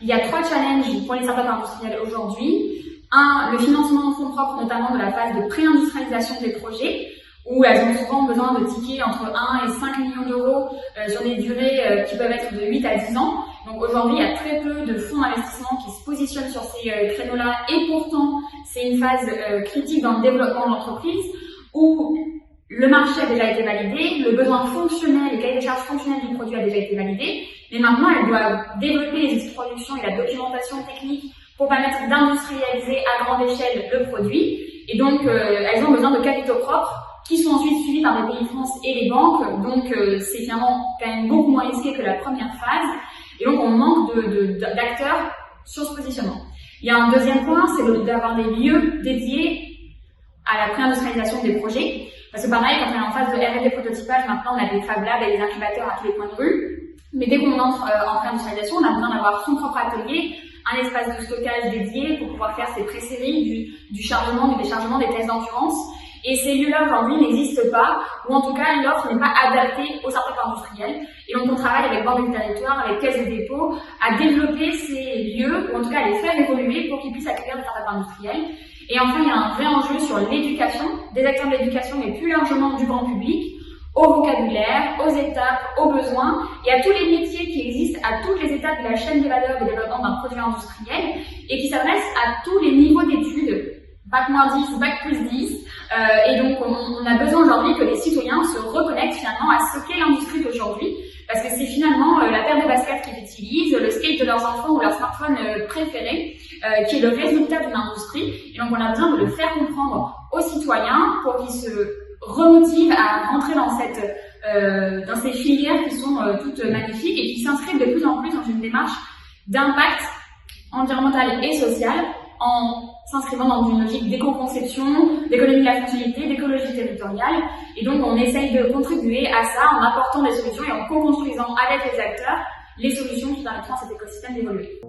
Il y a 3 challenges pour les startups industrielles aujourd'hui. Un, le financement en fonds propres, notamment de la phase de pré-industrialisation des projets, où elles ont souvent besoin de tickets entre 1 et 5 millions d'euros sur des durées qui peuvent être de 8 à 10 ans. Donc aujourd'hui, il y a très peu de fonds d'investissement qui se positionnent sur ces créneaux-là, et pourtant, c'est une phase critique dans le développement de l'entreprise, où le marché a déjà été validé, le besoin fonctionnel, le cahier des charges fonctionnel du produit a déjà été validé, mais maintenant elles doivent développer les outils de production et la documentation technique pour permettre d'industrialiser à grande échelle le produit. Et donc elles ont besoin de capitaux propres qui sont ensuite suivis par les pays France et les banques. Donc c'est finalement quand même beaucoup moins risqué que la première phase. Et donc on manque d'acteurs sur ce positionnement. Il y a un deuxième point, c'est d'avoir des lieux dédiés à la pré-industrialisation des projets. Parce que pareil, quand on est en phase de R&D prototypage, maintenant on a des Fab Labs et des incubateurs à tous les coins de rue. Mais dès qu'on entre en pré-industrialisation, on a besoin d'avoir son propre atelier, un espace de stockage dédié pour pouvoir faire ses pré-séries, du chargement, du déchargement, des tests d'endurance. Et ces lieux-là aujourd'hui n'existent pas, ou en tout cas l'offre n'est pas adaptée aux startups industrielles. Et donc on travaille avec Banque du Territoire, avec Caisse des Dépôts, à développer ces lieux, ou en tout cas à les faire évoluer pour qu'ils puissent accueillir des startups industrielles. Et enfin, il y a un vrai enjeu sur l'éducation, des acteurs de l'éducation, mais plus largement du grand public, au vocabulaire, aux étapes, aux besoins, et à tous les métiers qui existent à toutes les étapes de la chaîne de valeur de développement d'un produit industriel, et qui s'adressent à tous les niveaux d'études, Bac-10 ou Bac+10, et donc on a besoin aujourd'hui que les citoyens se reconnectent finalement à ce qu'est l'industrie d'aujourd'hui, parce que c'est finalement la paire de baskets qu'ils utilisent, le skate de leurs enfants ou leur smartphone préféré, qui est le résultat d'une industrie. Et donc on a besoin de le faire comprendre aux citoyens pour qu'ils se remotivent à rentrer dans ces filières qui sont toutes magnifiques et qui s'inscrivent de plus en plus dans une démarche d'impact environnemental et social, en s'inscrivant dans une logique d'éco-conception, d'économie de la fonctionnalité, d'écologie territoriale. Et donc on essaye de contribuer à ça en apportant des solutions et en co-construisant avec les acteurs les solutions qui permettront à cet écosystème d'évoluer.